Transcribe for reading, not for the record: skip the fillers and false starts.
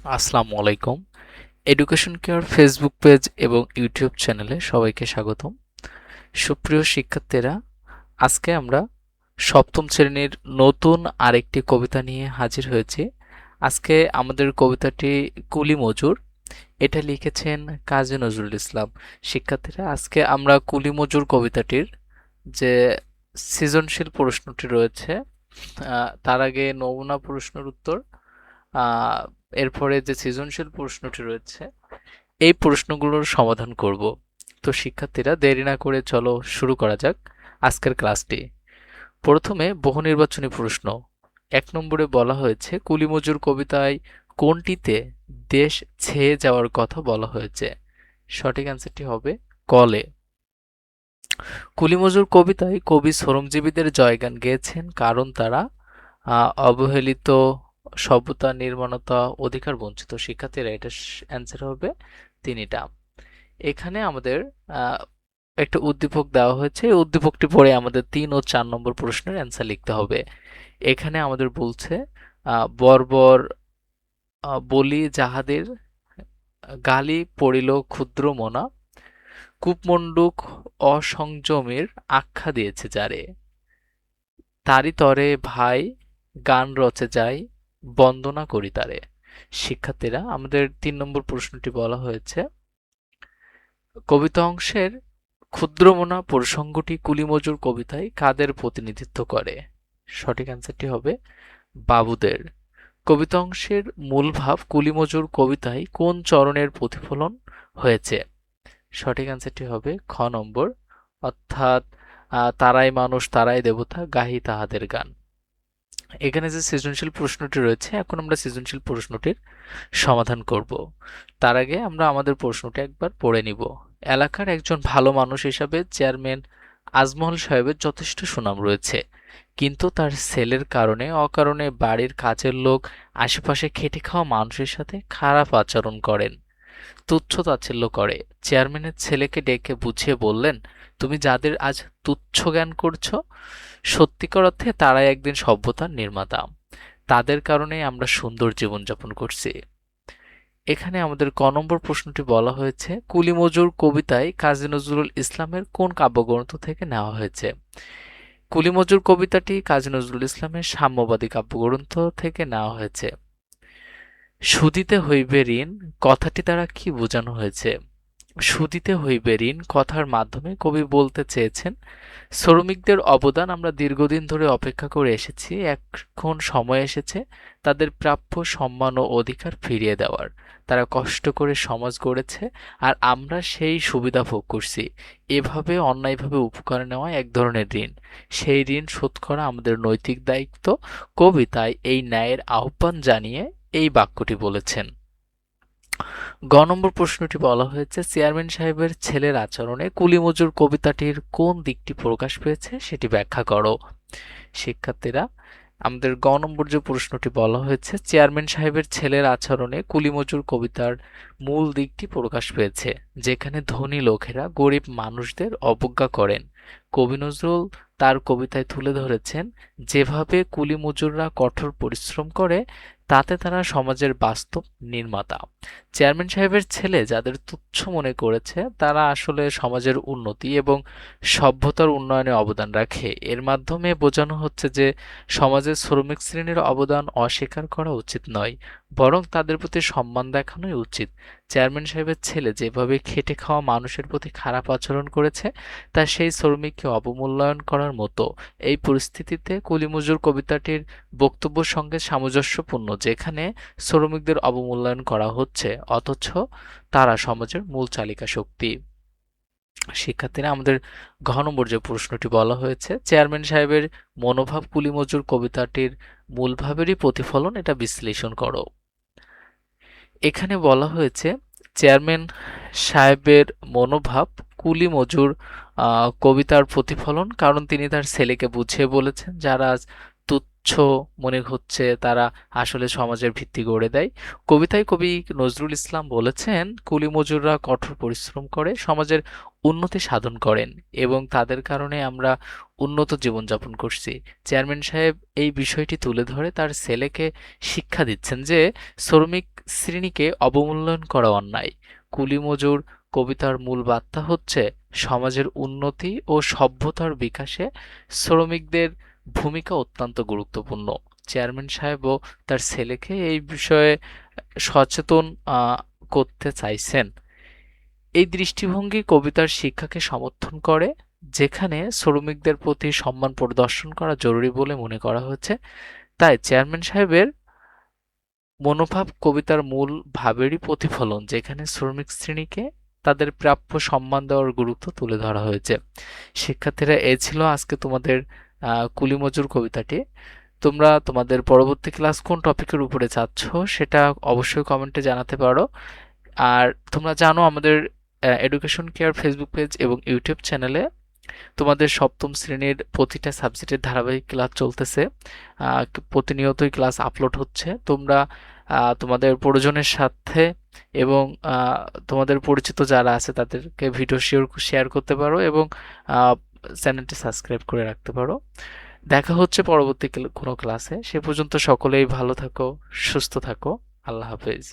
আসসালামু আলাইকুম। Education care Facebook page এবং ইউটিউব চ্যানেলে সবাইকে স্বাগতম। সুপ্রিয় শিক্ষার্থীরা, আজকে আমরা সপ্তম শ্রেণীর নতুন আরেকটি কবিতা নিয়ে হাজির হয়েছি। আজকে আমাদের কবিতাটি কুলি মজুর। এটা লিখেছেন কাজী নজরুল ইসলাম। শিক্ষার্থীরা, আজকে আমরা কুলি মজুর কবিতাটির যে সৃজনশীল প্রশ্নটি রয়েছে, তার আগে নমুনা প্রশ্নের উত্তর, আহ এরপরে যে সৃজনশীল প্রশ্নটি রয়েছে এই প্রশ্নগুলোর সমাধান করব। তো শিক্ষার্থীরা, দেরি না করে চলো শুরু করা যাক আজকের ক্লাসটি। প্রথমে বহু নির্বাচনী প্রশ্ন। ১ নম্বরে বলা হয়েছে কুলিমজুর কবিতায় কোনটিতে দেশ ছেয়ে যাওয়ার কথা বলা হয়েছে? সঠিক অ্যান্সারটি হবে কলে। কুলিমজুর কবিতায় কবি শ্রমজীবীদের জয়গান গেয়েছেন কারণ তারা অবহেলিত, সভ্যতা, নির্মাণতা, অধিকার বঞ্চিত। শিক্ষার্থীরা, এটা অ্যান্সার হবে তিনিটা। এখানে আমাদের আহ, একটা উদ্দীপক দেওয়া হয়েছে। এই উদ্দীপকটি পড়ে আমাদের ৩ ও ৪ নম্বর প্রশ্নের অ্যান্সার লিখতে হবে। এখানে আমাদের বলছে বর্বর বলি যাহাদের গালি পড়িল ক্ষুদ্র মনা, কূপমণ্ডূক অসংযমের আখ্যা দিয়েছে যারে, তারি তরে ভাই গান রচে যায় বন্দনা করি তারে। শিক্ষার্থীরা, আমাদের ৩ নম্বর প্রশ্নটি বলা হয়েছে কবিতা অংশের ক্ষুদ্রমনা প্রসঙ্গটি কুলিমজুর কবিতায় কাদের প্রতিনিধিত্ব করে? সঠিক অ্যান্সারটি হবে বাবুদের। কবিতা অংশের মূল ভাব কুলিমজুর কবিতায় কোন চরণের প্রতিফলন হয়েছে? সঠিক অ্যান্সারটি হবে খ নম্বর, অর্থাৎ তারাই মানুষ তারাই দেবতা গাহি তাহাদের গান। এখানে যে সৃজনশীল প্রশ্নটি রয়েছে, এখন আমরা সৃজনশীল প্রশ্নটির সমাধান করব। তার আগে আমরা আমাদের প্রশ্নটি একবার পড়ে নিব। এলাকার একজন ভালো মানুষ হিসাবে চেয়ারম্যান আজমল সাহেবের যথেষ্ট সুনাম রয়েছে, কিন্তু তার ছেলের কারণে অকারণে বাড়ির কাজের লোক আশেপাশে খেটে খাওয়া মানুষের সাথে খারাপ আচরণ করেন, তুচ্ছ তাচ্ছিল্য করে। চেয়ারম্যানের ছেলেকে ডেকে বুঝিয়ে বললেন, তুমি যাদের আজ তুচ্ছ জ্ঞান করছো, সত্যিকার অর্থে তারাই একদিন সভ্যতার নির্মাতা। তাদের কারণেই আমরা সুন্দর জীবনযাপন করছি। এখানে আমাদের ক নম্বর প্রশ্নটি বলা হয়েছে কুলি মজুর কবিতায় কাজী নজরুল ইসলামের কোন কাব্যগ্রন্থ থেকে নেওয়া হয়েছে? কুলি মজুর কবিতাটি কাজী নজরুল ইসলামের সাম্যবাদী কাব্যগ্রন্থ থেকে নেওয়া হয়েছে। সুদিতে হইবে ঋণ কথাটি দ্বারা কি বোঝানো হয়েছে? সুদিতে হইবে ঋণ কথার মাধ্যমে কবি বলতে চেয়েছেন শ্রমিকদের অবদান আমরা দীর্ঘদিন ধরে অপেক্ষা করে এসেছি, এখন সময় এসেছে তাদের প্রাপ্য সম্মান ও অধিকার ফিরিয়ে দেওয়ার। তারা কষ্ট করে সমাজ গড়েছে আর আমরা সেই সুবিধা ভোগ করছি। এভাবে অন্যায়ভাবে উপকার নেওয়া এক ধরনের ঋণ, সেই ঋণ শোধ করা আমাদের নৈতিক দায়িত্ব। কবি তাই এই ন্যায়ের আহ্বান জানিয়ে এই বাক্যটি বলেছেন। গ নম্বর প্রশ্নটি বলা হয়েছে চেয়ারম্যান সাহেবের ছেলের আচরণে কুলিমজুর কবিতাটির কোন দিকটি প্রকাশ পেয়েছে সেটি ব্যাখ্যা করো। শিক্ষার্থীরা, আমাদের গ নম্বর যে প্রশ্নটি বলা হয়েছে চেয়ারম্যান সাহেবের ছেলের আচরণে কুলিমজুর কবিতার মূল দিকটি প্রকাশ পেয়েছে, যেখানে ধনী লোকেরা গরিব মানুষদের অবজ্ঞা করেন। কবি নজরুল তার কবিতায় তুলে ধরেছেন যেভাবে কুলিমজুররা কঠোর পরিশ্রম করে, তাতে তারা সমাজের বাস্তব নির্মাতা। চেয়ারম্যান সাহেবের ছেলে যাদের তুচ্ছ মনে করেছে তারা আসলে সমাজের উন্নতি এবং সভ্যতার উন্নয়নে অবদান রাখে। এর মাধ্যমে বোঝানো হচ্ছে যে সমাজের শ্রমিক শ্রেণীর অবদান অস্বীকার করা উচিত নয়, বরং তাদের প্রতি সম্মান দেখানোই উচিত। চেয়ারম্যান সাহেবের ছেলে যেভাবে খেটে খাওয়া মানুষের প্রতি খারাপ আচরণ করেছে তা সেই শ্রমিককে অবমূল্যায়ন করার মতো। এই পরিস্থিতিতে কুলিমজুর কবিতাটির বক্তব্যের সঙ্গে সামঞ্জস্যপূর্ণ, যেখানে শ্রমিকদের অবমূল্যায়ন করা হচ্ছে অথচ তারা সমাজের মূল চালিকা শক্তি। শিক্ষার্থীরা, আমাদের ঘ নম্বর যে প্রশ্নটি বলা হয়েছে চেয়ারম্যান সাহেবের মনোভাব কুলিমজুর কবিতাটির মূল ভাবেরই প্রতিফলন, এটা বিশ্লেষণ করো। এখানে বলা হয়েছে চেয়ারম্যান সাহেবের মনোভাব কুলি মজুর কবিতার প্রতিফলন, কারণ তিনি তার ছেলেকে বুঝিয়ে বলেছেন যারা আজ তুচ্ছ মনে হচ্ছে, তারা আসলে সমাজের ভিত্তি গড়ে দেয়। কবিতায় কবি নজরুল ইসলাম বলেছেন, কুলি মজুররা কঠোর পরিশ্রম করে সমাজের উন্নতি সাধন করেন এবং তাদের কারণে আমরা উন্নত জীবনযাপন করছি। চেয়ারম্যান সাহেব এই বিষয়টি তুলে ধরে তার ছেলেকে শিক্ষা দিচ্ছেন যে শ্রমিক শ্রেণীকে অবমূল্যায়ন করা অন্যায়। কুলি মজুর কবিতার মূল বার্তা হচ্ছে সমাজের উন্নতি ও সভ্যতার বিকাশে শ্রমিকদের ভূমিকা অত্যন্ত গুরুত্বপূর্ণ। চেয়ারম্যান সাহেবও তার ছেলেকে এই বিষয়ে সচেতন করতে চাইছেন। এই দৃষ্টিভঙ্গি কবিতার শিক্ষাকে সমর্থন করে, যেখানে শ্রমিকদের প্রতি সম্মান প্রদর্শন করা জরুরি বলে মনে করা হয়েছে। তাই চেয়ারম্যান সাহেবের মনোভাব কবিতার মূল ভাবেরই প্রতিফলন, যেখানে শ্রমিক শ্রেণীকে তাদের প্রাপ্য সম্মান দেওয়ার গুরুত্ব তুলে ধরা হয়েছে। শিক্ষার্থীরা, এ ছিল আজকে তোমাদের কুলি মজুর কবিতাটি। তোমরা তোমাদের পরবর্তী ক্লাস কোন টপিকের উপরে চাচ্ছ সেটা অবশ্যই কমেন্টে জানাতে পারো। আর তোমরা জানো আমাদের এডুকেশন কেয়ার ফেসবুক পেজ এবং ইউটিউব চ্যানেলে তোমাদের সপ্তম শ্রেণীর প্রতিটা সাবজেক্টের ধারাবাহিক ক্লাস চলতেছে। প্রতিনিয়তই ক্লাস আপলোড হচ্ছে। তোমরা তোমাদের প্রয়োজনের সাথে এবং তোমাদের পরিচিত যারা আছে তাদেরকে ভিডিও শেয়ার করতে পারো এবং চ্যানেলটি সাবস্ক্রাইব করে রাখতে পারো। দেখা হচ্ছে পরবর্তী কোনো ক্লাসে। সে পর্যন্ত সকলেই ভালো থাকো, সুস্থ থাকো। আল্লাহ হাফেজ।